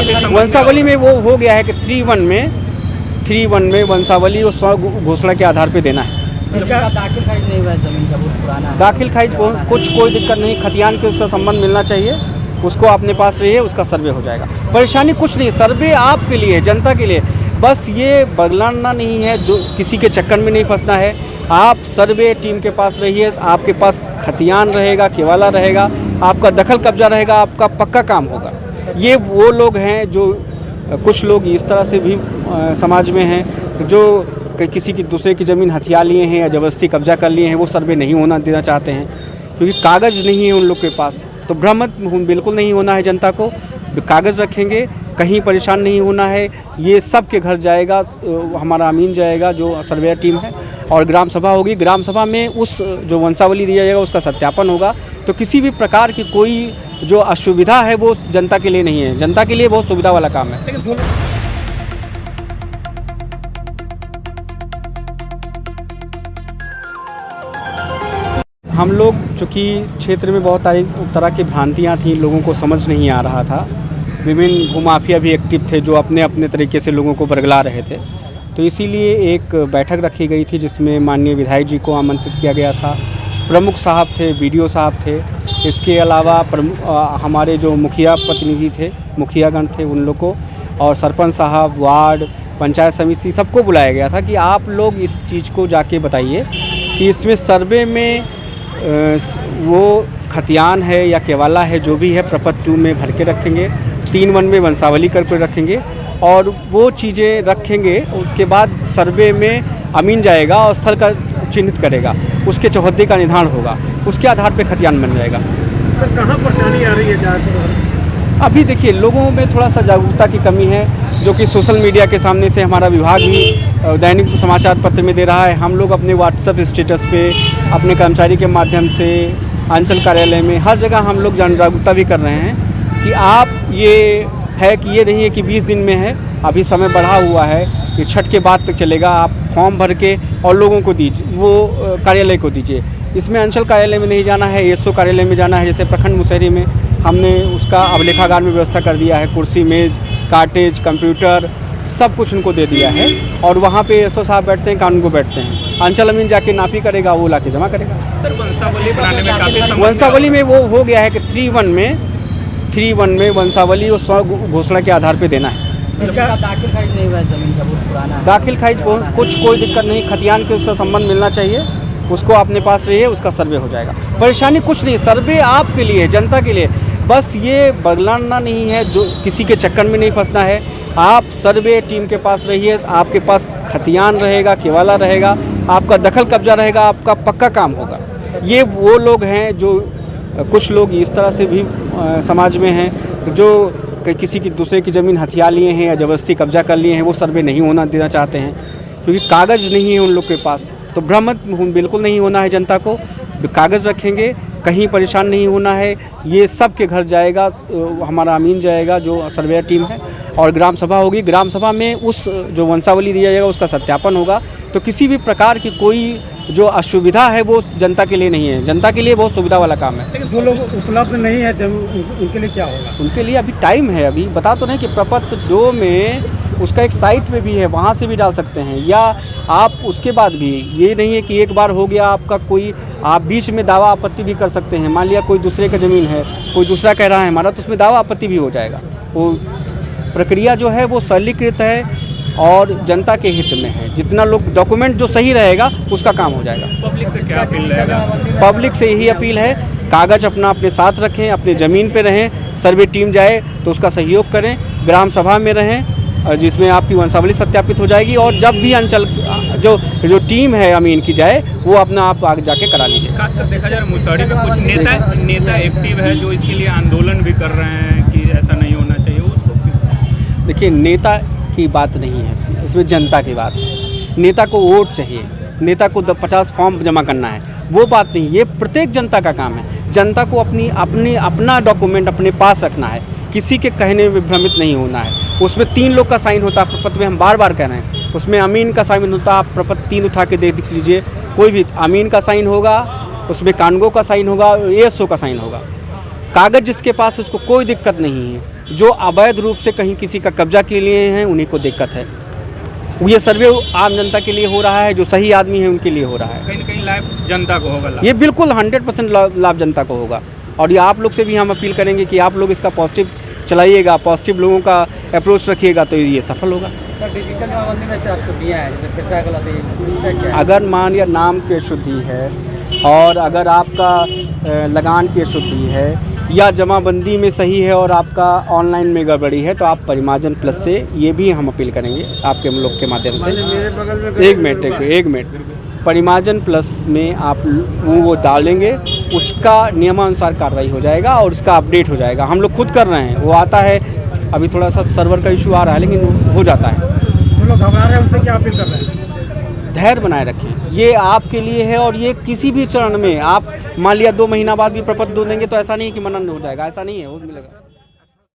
वंशावली में वो हो गया है कि 3-1 में वंशावली और घोषणा के आधार पे देना है। दाखिल खारिज नहीं हुआ जमीन का, बहुत पुराना है। दाखिल खारिज कुछ कोई दिक्कत नहीं, खतियान के उसका संबंध मिलना चाहिए, उसको अपने पास रहिए, उसका सर्वे हो जाएगा। परेशानी कुछ नहीं, सर्वे आपके लिए, जनता के लिए, बस ये बदलाना नहीं है, जो किसी के चक्कर में नहीं फंसना है। आप सर्वे टीम के पास रहिए, आपके पास खतियान रहेगा, केवाला रहेगा, आपका दखल कब्जा रहेगा, आपका पक्का काम होगा। ये वो लोग हैं जो कुछ लोग इस तरह से भी समाज में हैं जो किसी की दूसरे की ज़मीन हथिया लिए हैं या ज़बरदस्ती कब्जा कर लिए हैं, वो सर्वे नहीं होना देना चाहते हैं क्योंकि कागज़ नहीं है उन लोग के पास। तो भ्रमित बिल्कुल नहीं होना है जनता को, कागज़ रखेंगे, कहीं परेशान नहीं होना है। ये सब के घर जाएगा, हमारा अमीन जाएगा जो सर्वेयर टीम है, और ग्राम सभा होगी। ग्राम सभा में उस जो वंशावली दिया जाएगा उसका सत्यापन होगा। तो किसी भी प्रकार की कोई जो असुविधा है वो जनता के लिए नहीं है, जनता के लिए बहुत सुविधा वाला काम है। हम लोग चूँकि क्षेत्र में बहुत तरह की भ्रांतियाँ थी, लोगों को समझ नहीं आ रहा था, विभिन्न भूमाफिया भी एक्टिव थे जो अपने अपने तरीके से लोगों को बरगला रहे थे। तो इसीलिए एक बैठक रखी गई थी जिसमें माननीय विधायक जी को आमंत्रित किया गया था, प्रमुख साहब थे, बीडीओ साहब थे, इसके अलावा हमारे जो मुखिया प्रतिनिधि थे, मुखियागण थे, उन लोग को, और सरपंच साहब, वार्ड, पंचायत समिति, सबको बुलाया गया था कि आप लोग इस चीज़ को जाके बताइए कि इसमें सर्वे में वो खतियान है या केवाला है, जो भी है, प्रपत्र 2 में भर के रखेंगे, 3-1 में वंशावली करके रखेंगे, और वो चीज़ें रखेंगे। उसके बाद सर्वे में अमीन जाएगा और स्थल का चिन्हित करेगा, उसके चौहद्दी का निधान होगा, उसके आधार पे खतियान बन जाएगा। सर, कहाँ परेशानी आ रही है ज़्यादातर? अभी देखिए, लोगों में थोड़ा सा जागरूकता की कमी है, जो कि सोशल मीडिया के सामने से हमारा विभाग भी दैनिक समाचार पत्र में दे रहा है। हम लोग अपने व्हाट्सएप स्टेटस पे, अपने कर्मचारी के माध्यम से, अंचल कार्यालय में, हर जगह हम लोग जागरूकता भी कर रहे हैं कि आप ये है कि ये नहीं है कि 20 दिन में है, अभी समय बढ़ा हुआ है, कि छठ के बाद तक चलेगा। आप फॉर्म भर के और लोगों को दीजिए, वो कार्यालय को दीजिए। इसमें अंचल कार्यालय में नहीं जाना है, एसओ कार्यालय में जाना है। जैसे प्रखंड मुसहरी में हमने उसका अभिलेखागार में व्यवस्था कर दिया है, कुर्सी, मेज़, कार्टेज, कंप्यूटर, सब कुछ उनको दे दिया है, और वहाँ पे एसओ साहब बैठते हैं, कानून को बैठते हैं। अंचल अमीन जाके नापी करेगा, वो लाके जमा करेगा। सर, वंशावली बनाने में काफ़ी वंशावली में वो हो गया है कि 3-1 में वंशावली और घोषणा के आधार पे देना है। दाखिल खारिज नहीं हुआ जमीन का, बहुत पुराना है। दाखिल खारिज कुछ कोई दिक्कत नहीं, खतियान के उसका संबंध मिलना चाहिए, उसको अपने पास रहिए, उसका सर्वे हो जाएगा। परेशानी कुछ नहीं, सर्वे आपके लिए, जनता के लिए, बस ये बदलाना नहीं है, जो किसी के चक्कर में नहीं फंसना है। आप सर्वे टीम के पास रहिए, आपके पास खतियान रहेगा, केवाला रहेगा, आपका दखल कब्जा रहेगा, आपका पक्का काम होगा। ये वो लोग हैं जो कुछ लोग इस तरह से भी समाज में हैं जो किसी की दूसरे की ज़मीन हथिया लिए हैं या ज़बरदस्ती कब्जा कर लिए हैं, वो सर्वे नहीं होना देना चाहते हैं क्योंकि कागज़ नहीं है उन लोग के पास। तो भ्रमित बिल्कुल नहीं होना है जनता को, कागज़ रखेंगे, कहीं परेशान नहीं होना है। ये सब के घर जाएगा, हमारा अमीन जाएगा जो सर्वेयर टीम है, और ग्राम सभा होगी। ग्राम सभा में उस जो वंशावली दिया जाएगा उसका सत्यापन होगा। तो किसी भी प्रकार की कोई जो असुविधा है वो जनता के लिए नहीं है, जनता के लिए बहुत सुविधा वाला काम है। लेकिन जो लोग उपलब्ध नहीं है उनके लिए क्या होगा? उनके लिए अभी टाइम है, अभी बता तो नहीं कि प्रपत्र 2 में उसका एक साइट पे भी है, वहाँ से भी डाल सकते हैं, या आप उसके बाद भी, ये नहीं है कि एक बार हो गया आपका कोई, आप बीच में दावा आपत्ति भी कर सकते हैं। मान लिया कोई दूसरे का ज़मीन है, कोई दूसरा कह रहा है हमारा, तो उसमें दावा आपत्ति भी हो जाएगा। वो प्रक्रिया जो है वो सरलीकृत है और जनता के हित में है। जितना लोग डॉक्यूमेंट जो सही रहेगा उसका काम हो जाएगा। पब्लिक से क्या अपील रहेगा? पब्लिक से यही अपील है, कागज़ अपने साथ रखें, अपने ज़मीन पे रहें, सर्वे टीम जाए तो उसका सहयोग करें, ग्राम सभा में रहें जिसमें आपकी वंशावली सत्यापित हो जाएगी, और जब भी अंचल जो टीम है अमीन की जाए वो अपना आप आगे जाके करा लीजिए। खासकर देखा जाए मुसहरी में कुछ नेता एक्टिव है जो इसके लिए आंदोलन भी कर रहे हैं कि ऐसा नहीं होना चाहिए, उसको देखिए, नेता की बात नहीं है इसमें जनता की बात है। नेता को वोट चाहिए, नेता को 50 फॉर्म जमा करना है, वो बात नहीं। ये प्रत्येक जनता का काम है। जनता को अपना डॉक्यूमेंट अपने पास रखना है, किसी के कहने में भ्रमित नहीं होना है। उसमें 3 लोग का साइन होता है प्रपत्र में, हम बार बार कह रहे हैं। उसमें अमीन का साइन होता है, आप प्रपत्र 3 उठा के देख लीजिए, कोई भी अमीन का साइन होगा, उसमें कानगो का साइन होगा, एएसओ का साइन होगा। कागज़ जिसके पास उसको कोई दिक्कत नहीं है। जो अवैध रूप से कहीं किसी का कब्जा के लिए हैं उन्हीं को दिक्कत है। ये सर्वे आम जनता के लिए हो रहा है, जो सही आदमी है उनके लिए हो रहा है। कहीं ना कहीं लाभ जनता को होगा। ये बिल्कुल 100% लाभ जनता को होगा। और ये आप लोग से भी हम अपील करेंगे कि आप लोग इसका पॉजिटिव चलाइएगा, पॉजिटिव लोगों का अप्रोच रखिएगा तो ये सफल होगा। सर डिजिटल जमाबंदी में क्या शुद्धियाँ हैं, जैसे पैसा गलत है क्या? अगर मान या नाम की शुद्धि है और अगर आपका लगान की शुद्धि है या जमाबंदी में सही है और आपका ऑनलाइन में गड़बड़ी है तो आप परिमार्जन प्लस से ये भी हम अपील करेंगे आपके हम लोग के माध्यम से। एक मिनट परिमार्जन प्लस में आप वो डालेंगे, उसका नियमानुसार कार्रवाई हो जाएगा और उसका अपडेट हो जाएगा। हम लोग खुद कर रहे हैं, वो आता है, अभी थोड़ा सा सर्वर का इशू आ रहा है लेकिन हो जाता है। जो लोग घबरा रहे हैं उनसे क्या अपील कर रहे हैं? धैर्य बनाए रखें, ये आपके लिए है। और ये किसी भी चरण में आप मान लिया 2 महीना बाद भी प्रपत्र दो देंगे तो ऐसा नहीं है कि मनन हो जाएगा, ऐसा नहीं है, वो मिलेगा।